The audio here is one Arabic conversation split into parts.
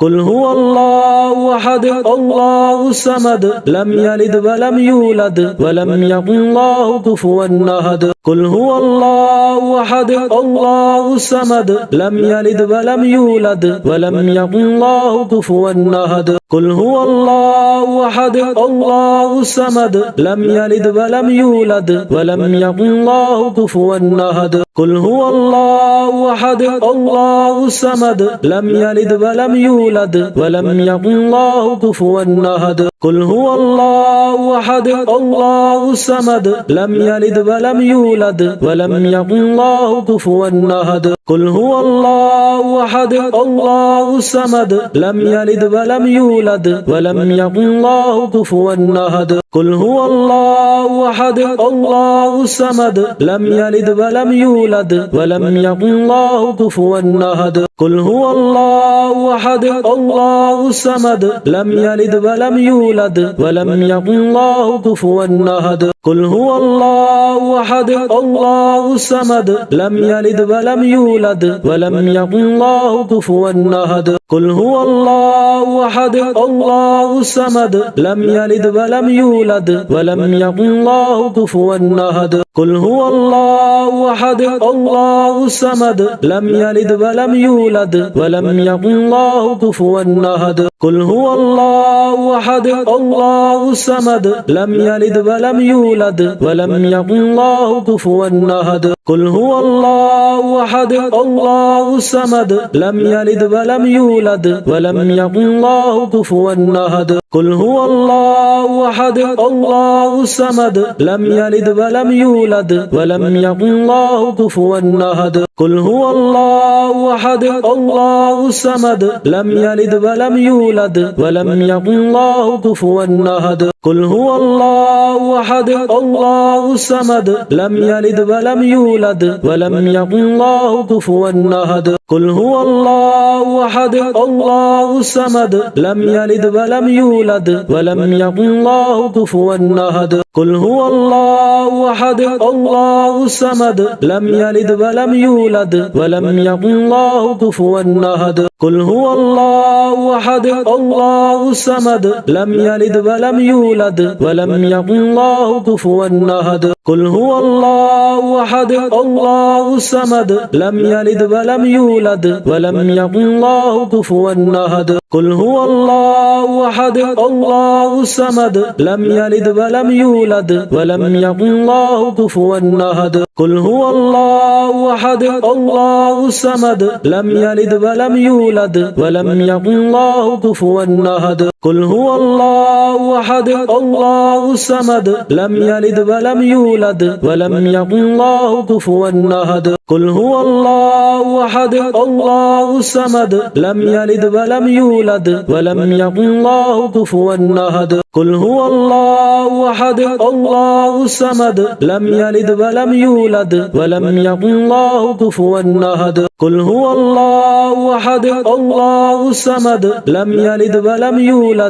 قل هو الله أحد الله الصمد لم يلد ولم يولد ولم يكن له كفوا أحد قل هو الله أحد الله الصمد لم يلد ولم يولد ولم يكن له كفوا أحد قل هو الله أحد الله الصمد لم يلد ولم يولد ولم يكن له كفوا أحد قل هو الله أحد الله الصمد لم يلد ولم يولد ولم يكن له كفوا أحد قل هو الله أحد الله الصمد لم يلد ولم يولد ولم يكن له كفوا أحد قل هو الله أحد الله الصمد لم يلد ولم يولد ولم يكن له كفوا أحد قل هو الله أحد الله الصمد لم يلد ولم يولد ولم يكن له كفوا أحد قل هو الله أحد الله الصمد لم يلد ولم يولد ولم يكن له كفوا أحد قل هو الله أحد الله الصمد لم يلد ولم يولد ولم يكن له كفوا أحد قل هو الله أحد الله الصمد لم يلد ولم يولد ولم يكن له كفوا أحد قل هو الله أحد الله الصمد لم يلد ولم يولد ولم يكن له كفوا أحد قل هو الله أحد الله الصمد لم يلد ولم يولد ولم يكن له كفوا أحد قل هو الله أحد الله الصمد لم يلد ولم يولد ولم يكن له كفوا أحد قل هو الله أحد الله الصمد لم يلد ولم يولد ولم يكن له كفوا أحد قل هو الله أحد الله الصمد لم يلد ولم يولد ولم يكن له كفوا أحد قل هو الله أحد الله الصمد لم يلد ولم يولد ولم يكن له كفوا أحد قل هو الله أحد الله الصمد لم يلد ولم يولد ولم يكن له كفوا أحد قل هو الله أحد الله الصمد لم يلد ولم يولد ولم يكن له كفوا أحد قل هو الله أحد الله الصمد لم يلد ولم يولد ولم يكن له كفوا أحد قل هو الله أحد الله الصمد لم يلد ولم يولد ولم يكن له كفوا أحد قل هو الله أحد الله الصمد لم يلد ولم يولد ولم يكن له كفوا أحد قل هو الله أحد الله الصمد لم يلد ولم يولد ولم يكن له كفوا أحد قل هو الله أحد الله الصمد لم يلد ولم يولد ولم يكن له كفوا أحد قل هو الله أحد الله الصمد لم يلد ولم يولد ولم يكن له كفوا أحد قل هو الله أحد الله الصمد لم يلد ولم يولد ولم يكن له كفوا أحد قل هو الله أحد الله الصمد لم يلد ولم يولد ولم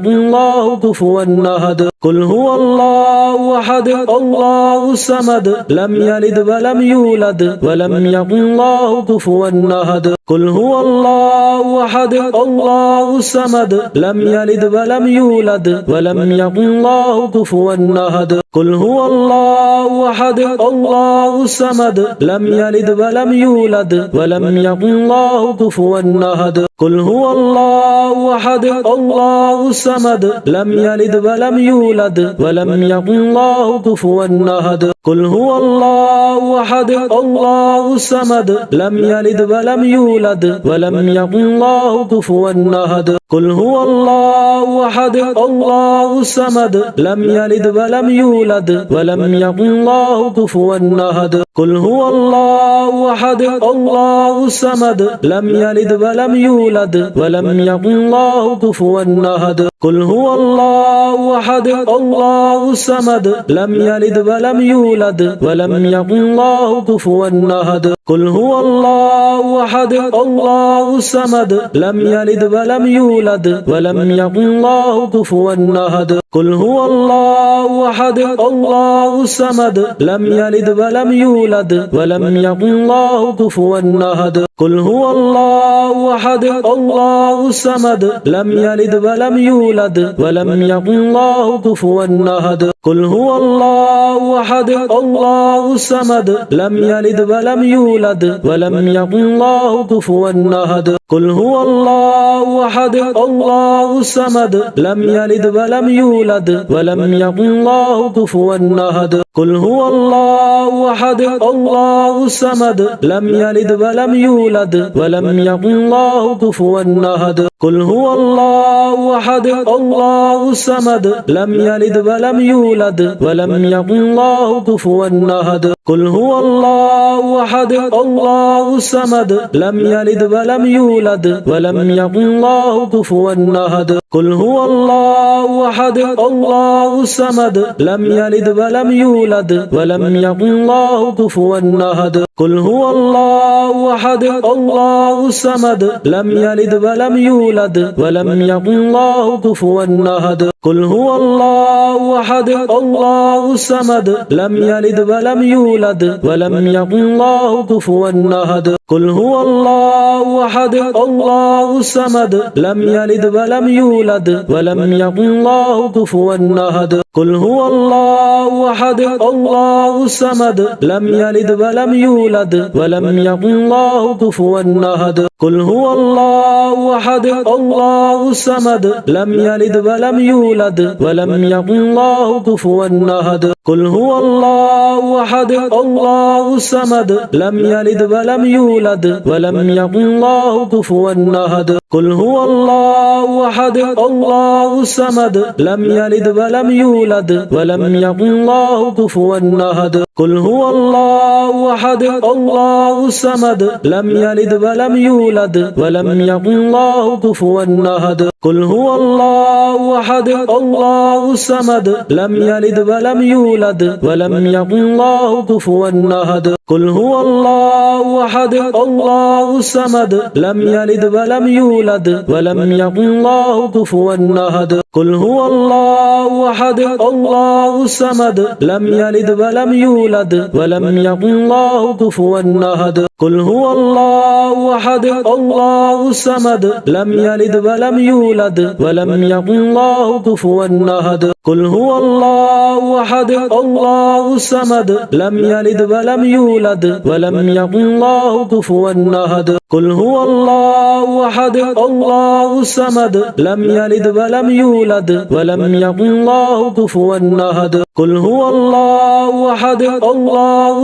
يكن له كفوا أحد قل هو الله أحد الله الصمد لم يلد ولم يولد ولم يكن له كفوا أحد قل هو الله أحد الله الصمد لم يلد ولم يولد ولم يكن له كفوا أحد قل هو الله أحد الله الصمد لم يلد ولم يولد ولم يكن له كفوا أحد قل هو الله أحد الله الصمد لم يلد ولم يولد ولم يكن له كفوا أحد قل هو الله أحد الله الصمد لم يلد ولم يولد ولم يكن له كفوا أحد قل هو الله أحد الله الصمد لم يلد ولم يولد ولم يكن له كفوا أحد قل هو الله أحد الله الصمد لم يلد ولم يولد ولم يكن له كفوا أحد قل هو الله أحد الله الصمد لم يلد ولم يولد ولم يكن له كفوا أحد قل هو الله أحد الله الصمد لم يلد ولم يولد ولم يكن له كفوا أحد قل هو الله أحد الله الصمد لم يلد ولم يولد ولم يكن له كفوا أحد قل هو الله أحد الله الصمد لم يلد ولم يولد ولم يكن له كفوا أحد قل هو الله أحد الله الصمد لم يلد ولم يولد ولم يكن له كفوا أحد قل هو الله أحد الله الصمد لم يلد ولم يولد ولم يكن له كفوا أحد قل هو الله أحد الله الصمد لم يلد ولم يولد ولم يكن له كفوا أحد قل هو الله أحد الله الصمد لم يلد ولم يولد ولم يكن له كفوا أحد قل هو الله أحد الله الصمد لم يلد ولم يولد ولم يكن له كفوا أحد قل هو الله أحد الله الصمد لم يلد ولم يولد ولم يكن له كفوا أحد قل هو الله أحد الله الصمد لم يلد ولم يولد ولم يكن له كفوا أحد قل هو الله أحد الله الصمد لم يلد ولم يولد ولم يكن له كفوا أحد قل هو الله أحد الله الصمد لم يلد ولم يولد ولم يكن له كفوا أحد قل هو الله أحد الله الصمد لم يلد ولم يولد ولم يكن له كفوا أحد قل هو الله أحد الله الصمد لم يلد ولم يولد ولم يكن له كفوا أحد قل هو الله أحد الله الصمد لم يلد ولم يولد ولم يكن له كفوا أحد قل هو الله أحد الله الصمد لم يلد ولم يولد ولم يكن له كفوا أحد قل هو الله أحد الله الصمد لم يلد ولم يولد ولم يكن له كفوا أحد قل هو الله أحد الله الصمد لم يلد ولم يولد ولم يكن له كفوا أحد قل هو الله أحد الله الصمد لم يلد ولم يولد ولم يكن له كفوا أحد قل هو الله أحد الله الصمد لم يلد ولم يولد ولم يكن له كفوا أحد قل هو الله أحد الله الصمد لم يلد ولم يولد ولم يكن له كفوا أحد قل هو الله أحد الله الصمد لم يلد ولم يولد ولم يكن له كفوا أحد قل هو الله أحد الله الصمد لم يلد ولم يولد ولم يكن له كفوا أحد قل هو الله أحد الله الصمد لم يلد ولم يولد ولم يكن له كفوا أحد قل هو الله أحد الله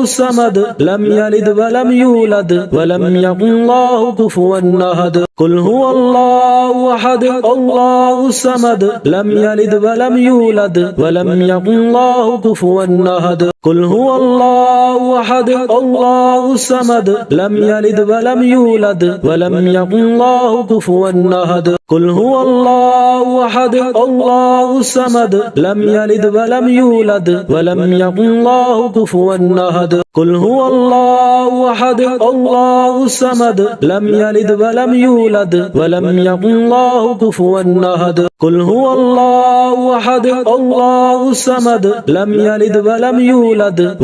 الصمد لم يلد ولم يولد ولم يكن له كفوا أحد قل هو الله أحد الله الصمد لم يلد ولم يولد ولم يكن له كفوا أحد قل هو الله أحد الله الصمد لم يلد ولم يولد ولم يكن له كفوا أحد قل هو الله أحد الله الصمد لم يلد ولم يولد ولم يكن له كفوا أحد قل هو الله أحد الله الصمد لم يلد ولم يولد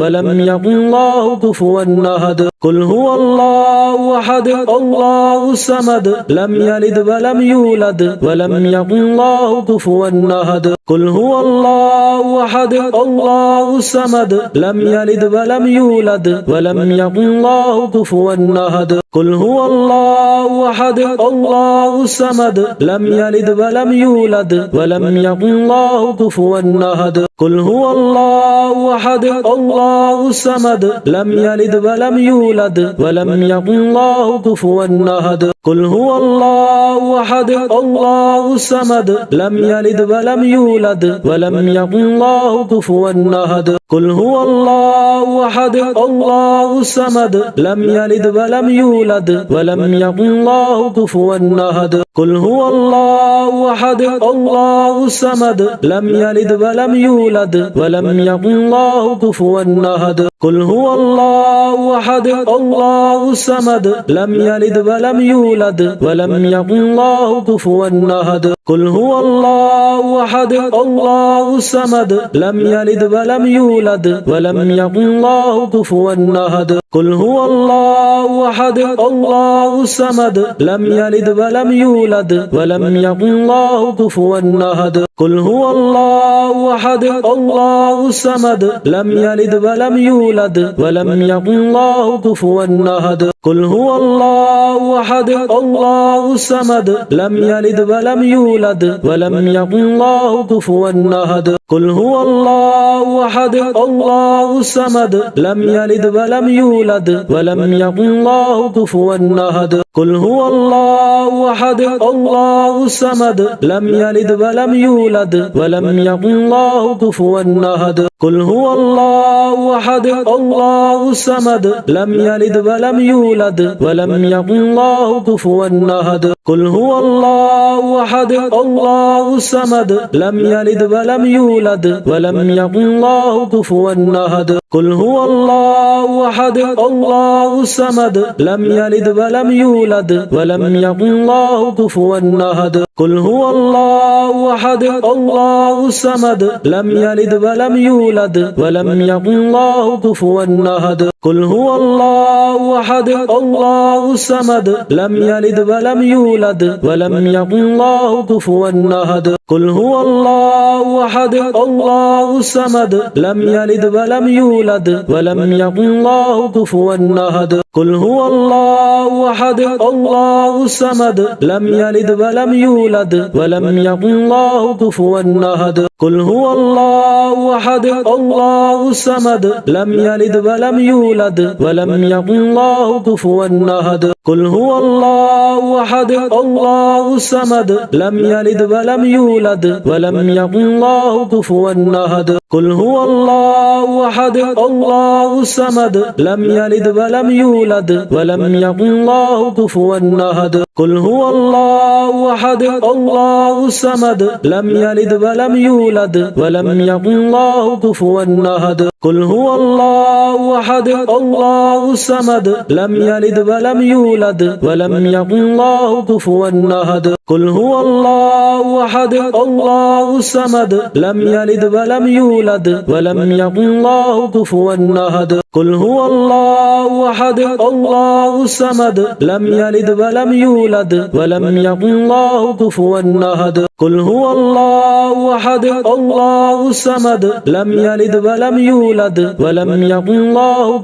ولم يكن له كفوا أحد قل هو الله أحد الله الصمد لم يلد ولم يولد ولم يكن له كفوا أحد قل هو الله أحد الله الصمد لم يلد ولم يولد ولم يكن له كفوا أحد قل هو الله أحد الله الصمد لم يلد ولم يولد ولم يكن له كفوا أحد قل هو الله أحد الله الصمد لم يلد ولم يولد ولم يكن له كفوا أحد قل هو الله أحد الله الصمد لم يلد ولم يولد ولم يكن له كفوا أحد قل هو الله أحد الله الصمد لم يلد ولم يولد ولم يكن له كفوا أحد قل هو الله أحد الله الصمد لم يلد ولم يولد ولم يكن له كفوا أحد قل هو الله أحد الله الصمد لم يلد ولم يولد ولم يكن له كفوا أحد قل هو الله أحد الله الصمد لم يلد ولم يولد ولم يكن له كفوا أحد قل هو الله أحد الله الصمد لم يلد ولم يولد ولم يكن له كفوا أحد قل هو الله أحد الله الصمد لم يلد ولم يولد ولم يكن له كفوا أحد قل هو الله أحد الله الصمد لم يلد ولم يولد ولم يكن له كفوا أحد قل هو الله أحد الله الصمد لم يلد ولم يولد ولم يكن له كفوا أحد قل هو الله أحد الله الصمد لم يلد ولم يولد ولم يكن له كفوا أحد قل هو الله أحد الله الصمد لم يلد ولم يولد ولم يكن له كفوا أحد قل هو الله أحد الله الصمد لم يلد ولم يولد ولم يكن له كفوا أحد قل هو الله أحد الله الصمد لم يلد ولم يولد ولم يكن له كفوا أحد قل هو الله أحد الله الصمد لم يلد ولم يولد ولم يكن له كفوا أحد قل هو الله أحد الله الصمد لم يلد ولم يولد ولم يكن له كفوا أحد قل هو الله أحد الله الصمد لم يلد ولم يولد ولم يكن له كفوا أحد قل هو الله أحد الله الصمد لم يلد ولم يولد ولم يكن له كفوا أحد قل هو الله أحد الله الصمد لم يلد ولم يولد ولم يكن له كفوا أحد قل هو الله أحد الله الصمد لم يلد ولم يولد ولم يكن له كفوا أحد قل هو الله أحد الله الصمد لم يلد ولم يولد ولم يكن له كفوا أحد قل هو الله أحد الله الصمد لم يلد ولم يولد ولم يكن له كفوا أحد قل هو الله أحد الله الصمد لم يلد ولم يولد ولم يكن له كفوا أحد قل هو الله أحد الله الصمد لم يلد ولم يولد ولم يكن له كفوا أحد قل هو الله أحد الله الصمد لم يلد ولم يولد ولم يكن له كفوا أحد قل هو الله أحد الله الصمد لم يلد ولم يولد ولم يكن له كفوا أحد قل هو الله أحد الله الصمد لم يلد ولم يولد ولم يكن له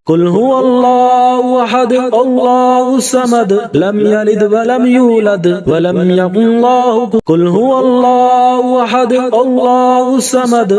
قل هو الله أحد الله الصمد لم يلد ولم يولد ولم يكن له قل هو الله أحد الله الصمد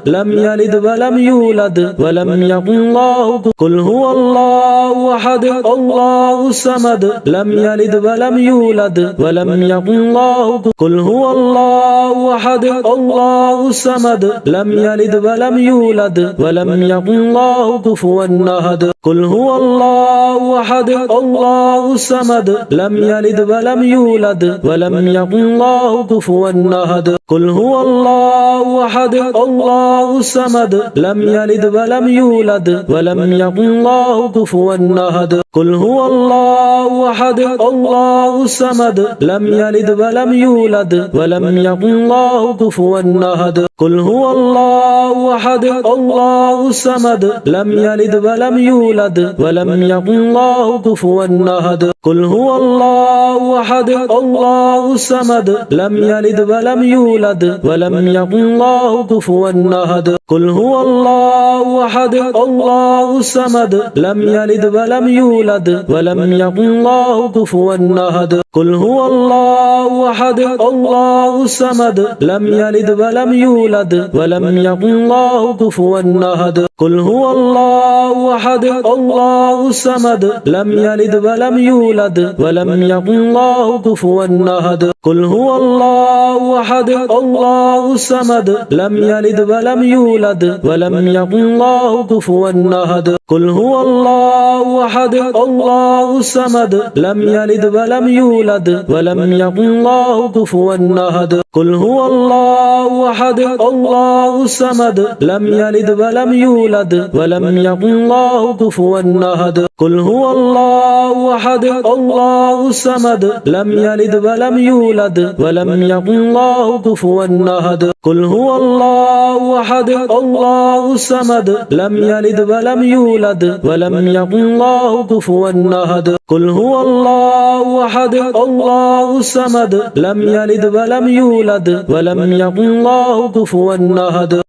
لم يلد ولم يولد ولم يكن له قل هو الله أحد الله الصمد لم يلد ولم يولد ولم يكن له قل هو الله أحد الله الصمد لم يلد ولم يولد ولم يكن له كفوا أحد قل هو الله أحد الله الصمد لم يلد ولم يولد ولم يكن له كفوا أحد قل هو الله أحد الله الصمد لم يلد ولم يولد ولم يكن له كفوا أحد قل هو الله أحد الله الصمد لم يلد ولم يولد ولم يكن له كفوا أحد قل هو الله أحد الله الصمد لم يلد ولم يولد ولم يكن له كفوا أحد قل هو الله أحد الله الصمد لم يلد ولم يولد ولم يكن له كفوا أحد قل هو الله أحد الله الصمد لم يلد ولم يولد ولم يكن له كفوا أحد قل هو الله أحد الله الصمد لم يلد ولم يولد ولم يكن له كفوا أحد قل هو الله أحد الله الصمد لم يلد ولم يولد يولد ولم يكن له كفوا أحد قل هو الله أحد الله الصمد لم يلد ولم يولد ولم يكن له كفوا أحد قل هو الله أحد الله الصمد لم يلد ولم يولد ولم يكن له كفوا أحد قل هو الله أحد الله الصمد لم يلد ولم يولد ولم يكن له كفوا أحد قل هو الله أحد الله الصمد لم يلد ولم يولد ولم يكن له كفوا أحد قل هو الله أحد الله الصمد لم يلد ولم يولد ولم يكن له كفوا أحد قل هو الله أحد الله الصمد لم يلد ولم يولد ولم يكن له كفوا أحد